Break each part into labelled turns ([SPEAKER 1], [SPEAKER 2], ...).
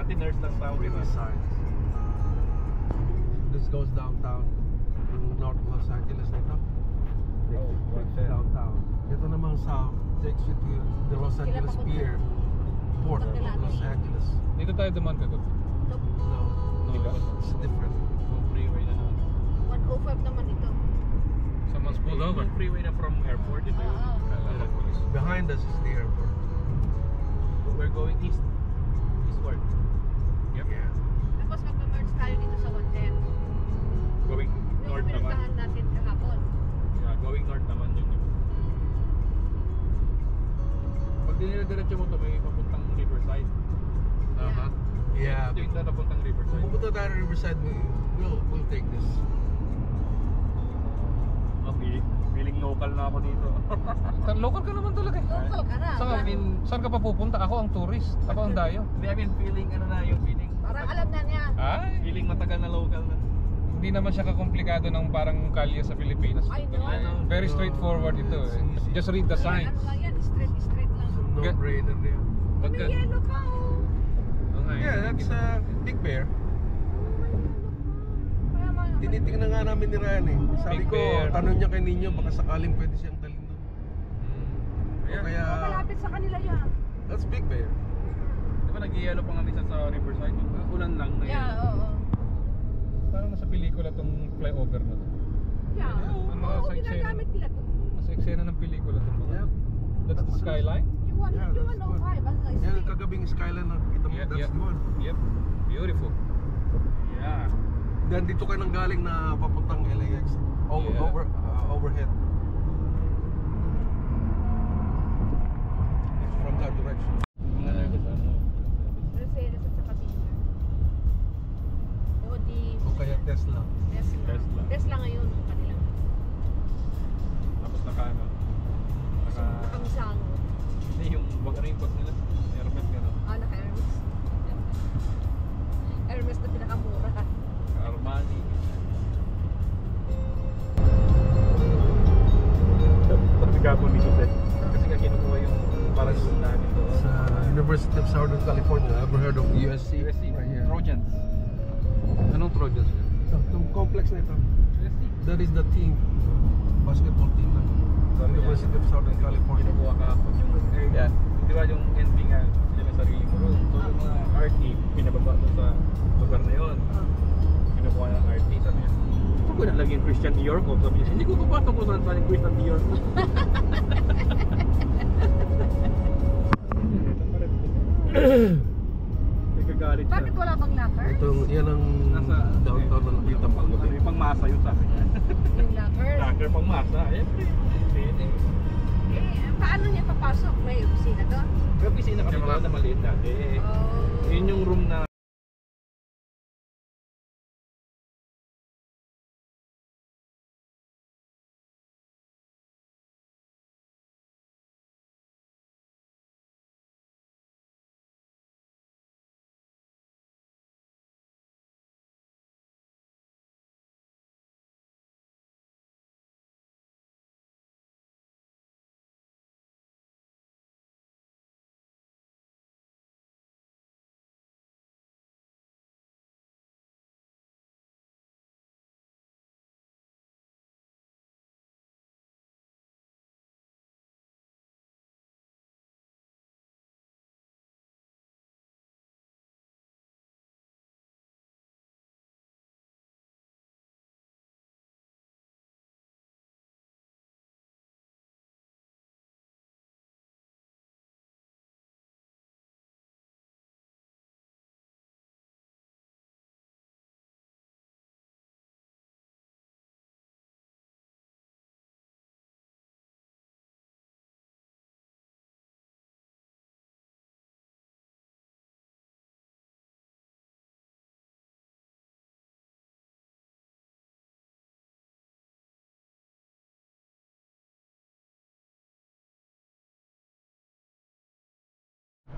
[SPEAKER 1] Dati nurse lang tao rin.
[SPEAKER 2] This goes downtown in North Los Angeles na ito.
[SPEAKER 1] Takes you
[SPEAKER 2] Downtown. Ito namang south takes you to the Los Angeles Pier Port of Los Angeles.
[SPEAKER 3] Dito tayo dumaan ka.
[SPEAKER 2] No, it's different.
[SPEAKER 1] Yung freeway na naman.
[SPEAKER 4] 105 naman ito.
[SPEAKER 3] Someone's pulled over.
[SPEAKER 1] Yung freeway na from airport. Ito yung
[SPEAKER 2] Behind us is the airport.
[SPEAKER 1] we're going eastward.
[SPEAKER 3] Yep.
[SPEAKER 2] Yeah.
[SPEAKER 4] Tapos magpa-merge tayo dito sa 110.
[SPEAKER 1] Going
[SPEAKER 4] Yung
[SPEAKER 1] north naman.
[SPEAKER 4] pinuntahan natin kahapon.
[SPEAKER 1] Yeah, going north naman yun. Pag dinire-diretso mo to, may papuntang Riverside.
[SPEAKER 2] Yeah.
[SPEAKER 1] Ito yung papuntang
[SPEAKER 2] Kung
[SPEAKER 1] Riverside.
[SPEAKER 2] pupunta tayo ng Riverside, we'll take this.
[SPEAKER 1] Okay, feeling local na ako dito.
[SPEAKER 3] Local ka naman talaga eh.
[SPEAKER 4] Local ka na.
[SPEAKER 3] Saan ka pa pupunta? Ako ang tourist. Ako ang dayo.
[SPEAKER 1] Hindi, I mean, feeling ano na, yung feeling.
[SPEAKER 4] Parang alam na niya.
[SPEAKER 3] Ay,
[SPEAKER 1] Feeling matagal na local na.
[SPEAKER 3] hindi naman siya kakomplikado ng parang kalye sa Pilipinas.
[SPEAKER 4] I know.
[SPEAKER 3] Very straightforward ito eh. Just read the signs.
[SPEAKER 4] Ano lang yan, straight lang.
[SPEAKER 2] No-brainer rin.
[SPEAKER 4] May yellow ka oh.
[SPEAKER 2] Yeah, that's Big Bear.
[SPEAKER 4] Kaya mga
[SPEAKER 2] Tinitingnan nga namin ni Ryan eh. Sabi
[SPEAKER 3] Big
[SPEAKER 2] ko,
[SPEAKER 3] Bear.
[SPEAKER 2] tanong niya kay Ninyo, baka sakaling pwede siyang dalhin doon.
[SPEAKER 1] Ayan.
[SPEAKER 2] Kaya,
[SPEAKER 4] malapit sa kanila yan.
[SPEAKER 2] that's Big Bear.
[SPEAKER 1] Di ba nag-yellow pa nga minsan sa Riverside? Ulan lang na yun.
[SPEAKER 4] Yeah, oo.
[SPEAKER 3] Parang nasa pelikula tong flyover na to.
[SPEAKER 4] Yeah,
[SPEAKER 3] Ang mga
[SPEAKER 4] oo,
[SPEAKER 3] sa eksena.
[SPEAKER 4] ginagamit nila to.
[SPEAKER 3] Nasa eksena ng pelikula tong mga.
[SPEAKER 2] Yeah.
[SPEAKER 3] That's the skyline?
[SPEAKER 4] Yung
[SPEAKER 2] Yeah, that's
[SPEAKER 4] 105, ano guys?
[SPEAKER 2] Yan, kagabing skyline na kita mo,
[SPEAKER 3] Yeah,
[SPEAKER 2] that's
[SPEAKER 3] yeah.
[SPEAKER 2] the one.
[SPEAKER 3] Yep. Beautiful.
[SPEAKER 1] Yeah.
[SPEAKER 2] Then dito ka nang galing na papuntang LAX.
[SPEAKER 3] Yeah.
[SPEAKER 2] Overhead. It's from that direction.
[SPEAKER 1] Mga nervous ano.
[SPEAKER 4] Mercedes at saka Tesla. Audi,
[SPEAKER 2] O kaya Tesla.
[SPEAKER 1] Tesla.
[SPEAKER 4] Tesla ngayon, ang kanilang.
[SPEAKER 1] Tapos naka ano.
[SPEAKER 4] Nakamisang.
[SPEAKER 1] Hindi yung bag ano yung bag nila. Hermes gano'n.
[SPEAKER 4] Naka-Hermes. Hermes na pinakamura.
[SPEAKER 1] Armani. Ba't nagkapon dito set? Kasi nga kinukuha yung para sa namin doon.
[SPEAKER 2] Sa University of Southern California. Ever heard of USC?
[SPEAKER 1] USC.
[SPEAKER 2] Right here.
[SPEAKER 1] Trojans.
[SPEAKER 3] Anong Trojans yun?
[SPEAKER 2] Itong complex na ito.
[SPEAKER 1] USC.
[SPEAKER 2] That is the team. Basketball team na. University of Southern California.
[SPEAKER 1] Kinukuha kahapon yung
[SPEAKER 3] Yeah.
[SPEAKER 1] di ba yung NP nga sila may sarili mo room. So yung mga RT pinababa doon sa lugar na yun. Kinukuha ng RT. Sabi niya, huwag ko na lagyan Christian Dior ko. Sabi niya, hindi ko papasok kung saan saan yung Christian Dior ko. Nagkagalit siya.
[SPEAKER 4] Bakit wala bang locker?
[SPEAKER 2] Yan ang
[SPEAKER 1] Nasa
[SPEAKER 2] downtown na nakita mo.
[SPEAKER 1] Sabi, pangmasa yun sa akin.
[SPEAKER 4] Yung locker.
[SPEAKER 1] Locker pangmasa. Eh, pwede.
[SPEAKER 4] Paano niya papasok? May opisina doon?
[SPEAKER 1] May opisina kami doon na maliit dati.
[SPEAKER 4] Oh.
[SPEAKER 1] Yun yung room na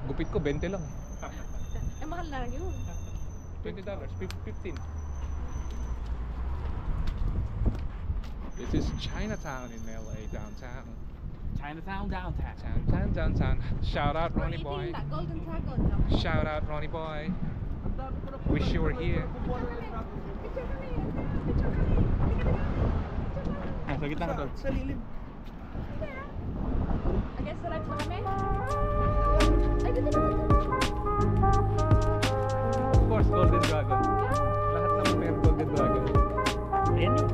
[SPEAKER 3] Gupit ko 20 lang.
[SPEAKER 4] Mahal na yun.
[SPEAKER 3] $20, 15. This is Chinatown in LA downtown.
[SPEAKER 1] Chinatown downtown.
[SPEAKER 3] Downtown. Shout out
[SPEAKER 4] We're
[SPEAKER 3] Ronnie
[SPEAKER 4] eating
[SPEAKER 3] Boy.
[SPEAKER 4] that golden dragon.
[SPEAKER 3] Shout out Ronnie Boy.
[SPEAKER 2] Ang dami ko na po.
[SPEAKER 3] Wish you were here.
[SPEAKER 2] Kukuha na lang natin.
[SPEAKER 4] Picture kami. Picture kami.
[SPEAKER 1] Sa gitna ka tol.
[SPEAKER 2] Sa lilim.
[SPEAKER 4] Against the light ba kami? Ay, dito na.
[SPEAKER 3] Of course, Golden Dragon. Lahat naman mayroong Golden Dragon.
[SPEAKER 1] Ayan yun.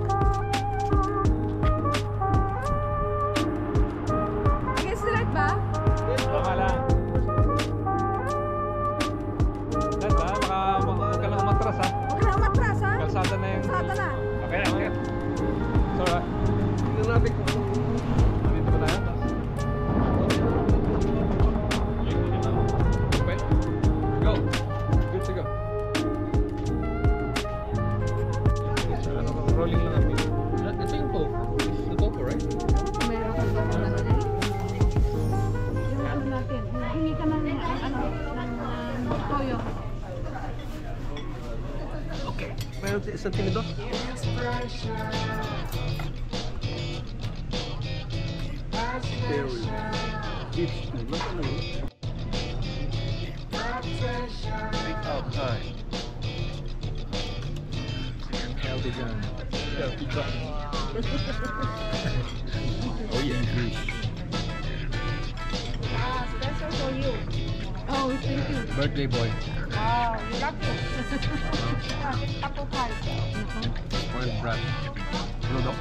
[SPEAKER 4] Against the light ba?
[SPEAKER 3] Baka lang. Dad ba? Baka huwag ka lang umatras ha.
[SPEAKER 4] Huwag na umatras, ha?
[SPEAKER 3] Kalsada na yung...
[SPEAKER 4] Kalsada na.
[SPEAKER 3] Okay na, okay. So,
[SPEAKER 2] Tingnan natin kung
[SPEAKER 3] dito ba tayo? Okay. Go. Good to go. Ano, rolling lang ang video.
[SPEAKER 1] Ito yung Poco. This is the Poco, right?
[SPEAKER 4] Meron ka ba na ano? Yung ano natin, hingi ka ng toyo.
[SPEAKER 2] mayroon isang tinidor. It's
[SPEAKER 1] Big outside. Healthy John. Healthy John. Oh yeah.
[SPEAKER 4] Ah, special for you. Oh, thank you.
[SPEAKER 1] Birthday boy.
[SPEAKER 4] Wow, you lucky. It's apple pie.
[SPEAKER 1] Spoiled brat. Ludo.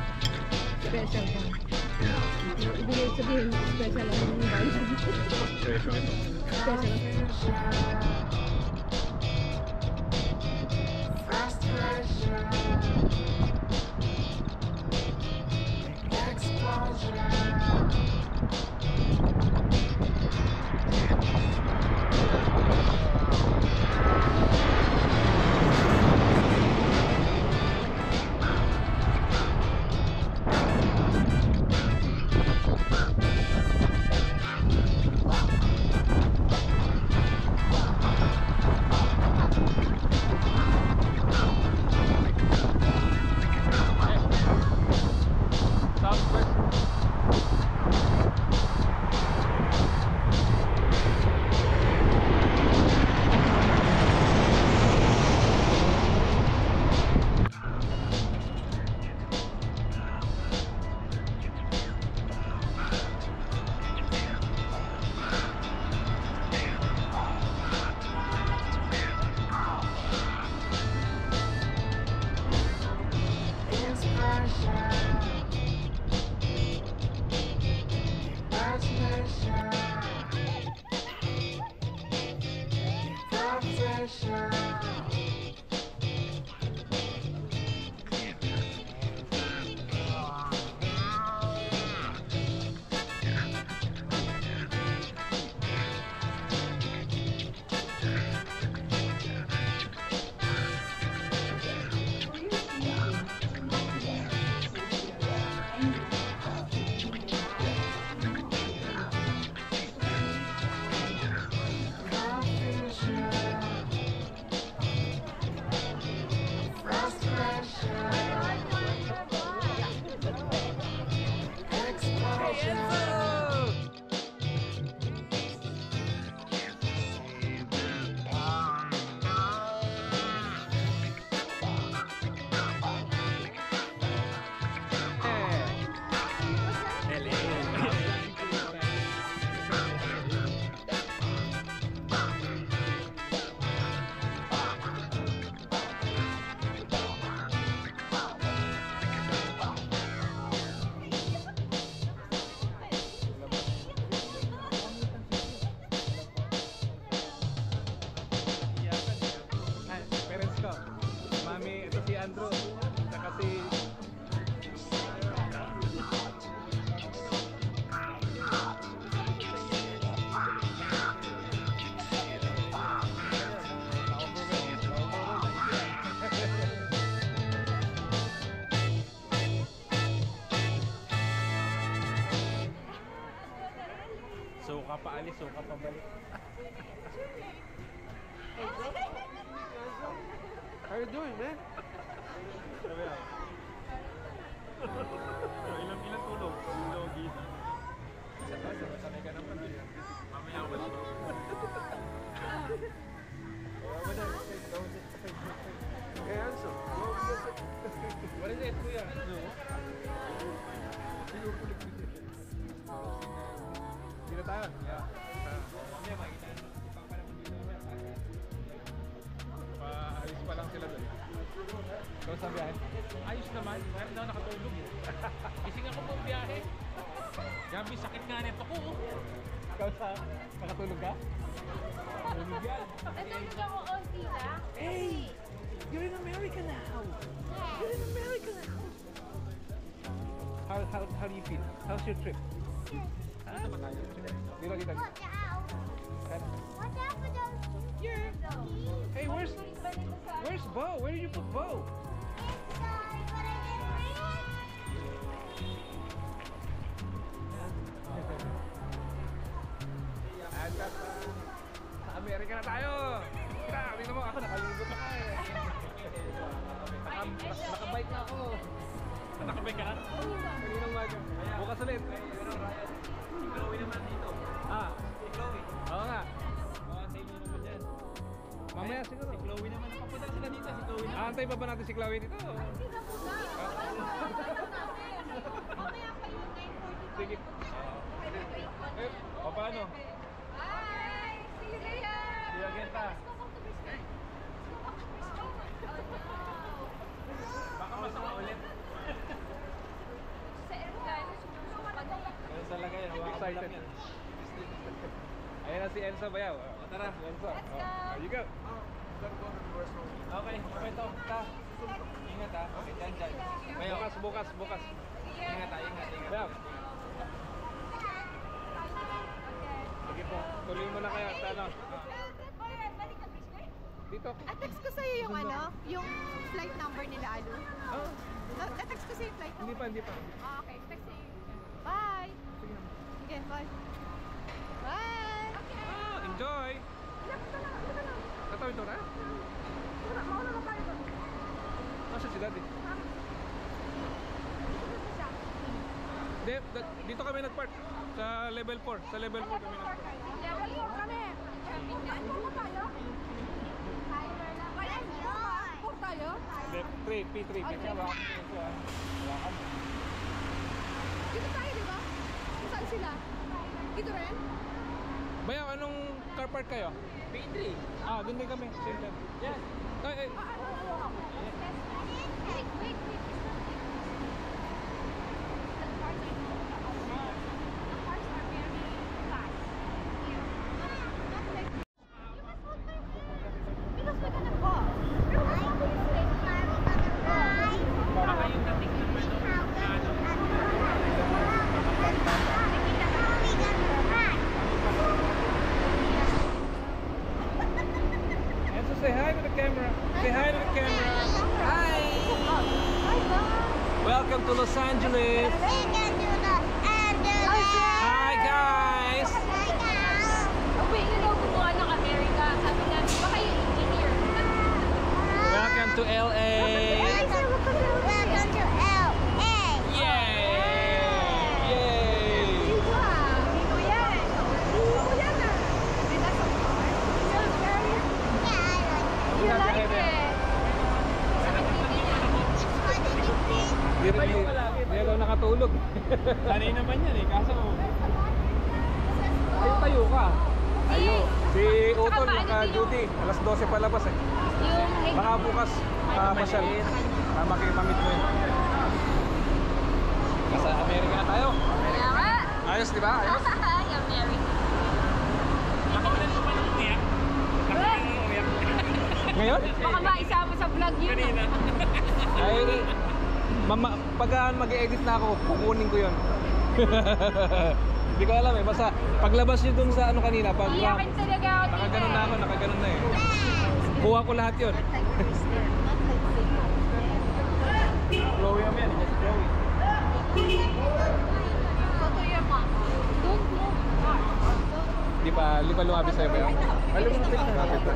[SPEAKER 4] Special ka.
[SPEAKER 1] Yeah.
[SPEAKER 4] Ibigay sabihin, special ang mga bayad.
[SPEAKER 1] Special ito.
[SPEAKER 4] Special.
[SPEAKER 3] Parents ko. Mami, ito si Andrew. Saka si... Suka pa alis, suka pa balik.
[SPEAKER 2] How you doing, man?
[SPEAKER 3] Sabi lang. Ilang tulog? Logi. Sanay ka ng pamilya. Mamaya wala.
[SPEAKER 1] Kamusta ang biyahe?
[SPEAKER 3] Ayos naman, meron daw nakatulog eh. Gising ako pong biyahe. Gabi, sakit nga nito ko.
[SPEAKER 1] Kamusta? Nakatulog ka? Tulog yan.
[SPEAKER 5] Natulog ako onti lang.
[SPEAKER 1] Hey! You're in America now! You're in America now! How do you feel? How's your trip?
[SPEAKER 5] Watch out! Watch out for those here.
[SPEAKER 1] Hey, where's Bo? Where did you put Bo?
[SPEAKER 5] Inside, but I didn't bring it.
[SPEAKER 1] Sa Amerika na tayo! Tara, tingnan mo ako, nakalungkot ako eh. Nakabike na ako.
[SPEAKER 3] Nakabay ka na?
[SPEAKER 1] Kaninang maga. Bukas ulit.
[SPEAKER 3] Si Chloe naman dito.
[SPEAKER 1] Ah,
[SPEAKER 3] Si Chloe.
[SPEAKER 1] oo nga.
[SPEAKER 3] Mga sa inyo naman yan.
[SPEAKER 1] Mamaya siguro.
[SPEAKER 3] Si Chloe naman. Nakapunta sila dito. Si Chloe naman.
[SPEAKER 1] Aantay pa ba natin si Chloe dito?
[SPEAKER 5] Mamaya pa yung 9:45.
[SPEAKER 1] Sige. Eh, o paano?
[SPEAKER 5] Bye! See you later!
[SPEAKER 1] See you again ta.
[SPEAKER 5] Let's go back to Brisbane. Let's go back to Brisbane.
[SPEAKER 3] Baka masama ulit.
[SPEAKER 5] Sa airline, sumusupan na lang.
[SPEAKER 3] Ganun talaga yan.
[SPEAKER 1] Excited. Ayan na si Enzo Bayaw.
[SPEAKER 3] Tara.
[SPEAKER 1] Si Enzo.
[SPEAKER 5] Let's go.
[SPEAKER 1] There you go.
[SPEAKER 3] Okay, kwento. Ta. Ingat ha. Okay, dyan. Bayaw.
[SPEAKER 1] Bukas.
[SPEAKER 3] Ingat ha, ingat.
[SPEAKER 1] Bayaw. Sige po. Tuloy mo na kaya sa ano.
[SPEAKER 5] Balik ka Brisbane?
[SPEAKER 1] Dito ako.
[SPEAKER 6] Text ko sa'yo yung ano, yung flight number nila, Alu.
[SPEAKER 1] Oh,
[SPEAKER 6] Na-text ko sa'yo yung flight number.
[SPEAKER 1] hindi pa.
[SPEAKER 6] Ah, okay. Text sa'yo. Bye! Sige, bye. Bye!
[SPEAKER 1] Ah, enjoy! Tatawid to na?
[SPEAKER 6] Mauna na tayo doon.
[SPEAKER 1] Nasa si Daddy? Hindi, dito kami nagpark. Sa level 4. Sa level 4 kami nagpark.
[SPEAKER 6] Level 4 kami. Ano ba tayo? Kaya yun. 4 tayo?
[SPEAKER 1] P3. Wala kami.
[SPEAKER 6] Dito tayo, di ba? Kung saan sila? Dito rin?
[SPEAKER 1] Bayaw, anong car park kayo?
[SPEAKER 3] P3.
[SPEAKER 1] Ah, doon din kami. Same time.
[SPEAKER 3] Yan.
[SPEAKER 1] Ay,
[SPEAKER 5] Wait.
[SPEAKER 6] Because we're gonna go.
[SPEAKER 3] Baka yung dating naman.
[SPEAKER 1] Enzo, say hi to the camera. Say hi to the camera. Hi! Welcome to Los Angeles. Hi, guys!
[SPEAKER 5] Wait, gumawa ng America. Sabi nga, baka yung engineer.
[SPEAKER 1] Welcome to LA.
[SPEAKER 5] Welcome to LA.
[SPEAKER 1] Yay! Yay!
[SPEAKER 5] You like it?
[SPEAKER 1] Hindi daw nakatulog.
[SPEAKER 3] Sanay naman yan eh. Kaso,
[SPEAKER 1] Tayo ka.
[SPEAKER 5] Tayo.
[SPEAKER 1] Si Utol
[SPEAKER 5] Saka
[SPEAKER 1] naka-duty. Alas 12 palabas eh.
[SPEAKER 5] Yung
[SPEAKER 1] Baka bukas pasyal. Makikipamit mo yun. Nasa Amerika na tayo.
[SPEAKER 5] Kaya nga.
[SPEAKER 1] Ayos, di ba? Ayos.
[SPEAKER 5] Yung America.
[SPEAKER 3] nakawalan mo pa ng umiyak. Nakawalan mo ng umiyak.
[SPEAKER 1] Ngayon?
[SPEAKER 5] Baka ba isama sa vlog yun?
[SPEAKER 3] Kanina.
[SPEAKER 1] Ay, pagka mag-edit na ako, kukunin ko yun. Hindi ko alam eh. Basta paglabas nyo dun sa ano kanina, pag
[SPEAKER 5] Iyakin talaga ako dito.
[SPEAKER 1] nakaganon na ako, nakaganon na eh. Kuha ko lahat yun.
[SPEAKER 3] Chloe naman yan. Just Chloe.
[SPEAKER 5] Go to your mom. Don't move.
[SPEAKER 1] Di pa lumabi sa'yo ba yun?
[SPEAKER 3] Lumapit na.
[SPEAKER 1] Lapit na.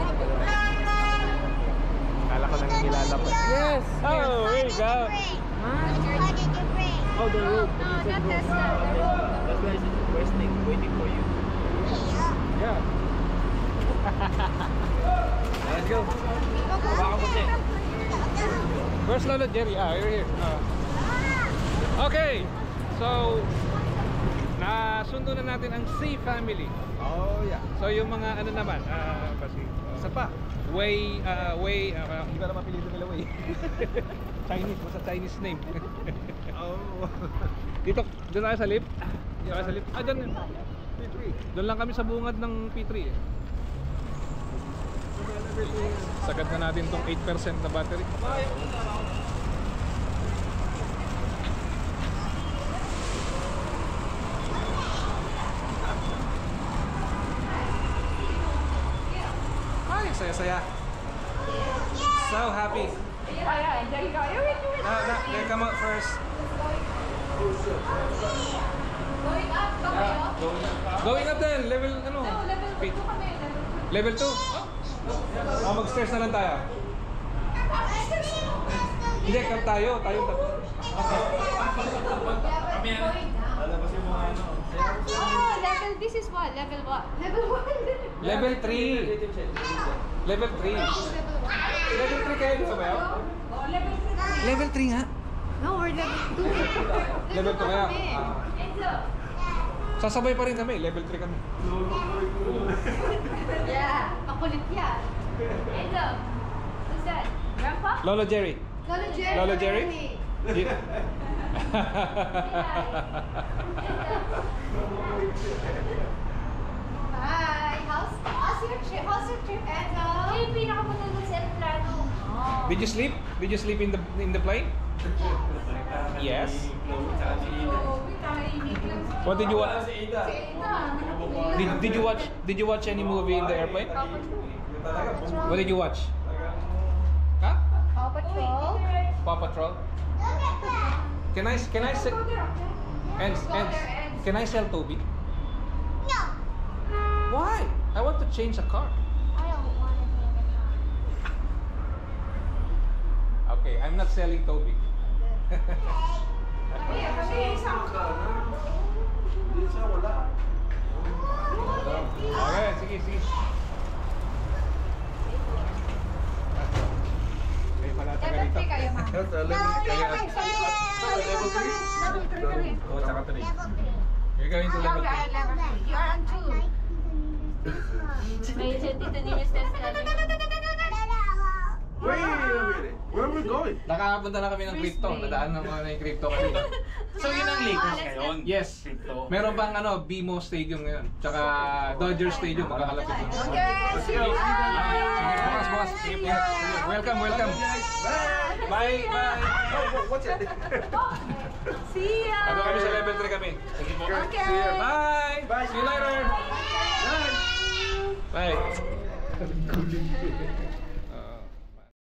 [SPEAKER 1] Kala ko nangingilala pa. Yes! Oh, there you go. Oh, the road.
[SPEAKER 5] No, not Tesla. The road.
[SPEAKER 3] That's why it's waiting for you.
[SPEAKER 1] Yeah. Let's go.
[SPEAKER 3] Baka mo siya.
[SPEAKER 1] Where's Lolo Jerry? Ah, you're here. Okay. So, nasundo na natin ang C family.
[SPEAKER 2] Oh, yeah.
[SPEAKER 1] So, yung mga ano naman, kasi
[SPEAKER 2] Isa pa.
[SPEAKER 3] Hindi ka na mapilitin nila Way. Chinese, basta Chinese name.
[SPEAKER 2] Oh.
[SPEAKER 3] Dito tayo sa lift. Dito tayo sa lift. Dyan. Doon lang kami sa bungad ng P3 eh. Sagad na natin tong 8% na battery. Ay, saya-saya. So happy. They come out first.
[SPEAKER 5] Going up kami, oh.
[SPEAKER 3] Going up then, level ano?
[SPEAKER 5] No, level 2 kami.
[SPEAKER 3] Level 2? Mag-stairs na lang tayo. Hindi, kam tayo tatlo.
[SPEAKER 5] Kami yan.
[SPEAKER 1] Lalabas yung mga ano.
[SPEAKER 5] Oh, level, this is what? Level what? Level 1.
[SPEAKER 3] Level 3. Level 3. Level 3 kayo dito ba yun?
[SPEAKER 5] Oh, level 3.
[SPEAKER 3] Level 3 nga.
[SPEAKER 6] No, we're level 2.
[SPEAKER 3] Level 2 kaya.
[SPEAKER 5] Enzo.
[SPEAKER 3] Sasabay pa rin kami, level 3 kami.
[SPEAKER 5] Yeah, makulit yan. Enzo. Who's that? Grandpa?
[SPEAKER 3] Lolo Jerry. Lolo Jerry?
[SPEAKER 6] Bye. How's your trip? How's your trip, Enzo?
[SPEAKER 5] Yung pinakamatulog sa aeroplano.
[SPEAKER 3] Did you sleep? Did you sleep in the plane? Yes. What did you watch? Did you watch any movie in the airplane? What did you watch? Huh?
[SPEAKER 6] Paw Patrol.
[SPEAKER 3] Paw Patrol. Can I sell? And can I sell Toby?
[SPEAKER 6] No.
[SPEAKER 3] Why? I want to change a car.
[SPEAKER 6] I don't want to be in the car.
[SPEAKER 3] Okay, I'm not selling Toby. Okay, sige. Okay, pala taga
[SPEAKER 5] Level
[SPEAKER 3] rito.
[SPEAKER 5] 3 kayo, ma'am.
[SPEAKER 3] Oh, tsaka 3. You're going to level 3.
[SPEAKER 6] You are on 2.
[SPEAKER 5] May Tito Niños test natin.
[SPEAKER 2] Wait a minute. Where are we going?
[SPEAKER 3] Nakakapunta na kami ng crypto. Nadaan na yung crypto kasi.
[SPEAKER 1] So yun ang Lakers ngayon?
[SPEAKER 3] Yes.
[SPEAKER 1] Crypto.
[SPEAKER 3] Meron pang BMO Stadium ngayon. Tsaka Dodger Stadium. Magkakalapit din.
[SPEAKER 6] Okay, see you.
[SPEAKER 3] Sige, bukas. Yes. Welcome. Bye.
[SPEAKER 2] What's it?
[SPEAKER 6] See ya.
[SPEAKER 3] Ano kami sa level 3 kami. Sige po.
[SPEAKER 6] Okay.
[SPEAKER 3] Bye. See you later. Bye.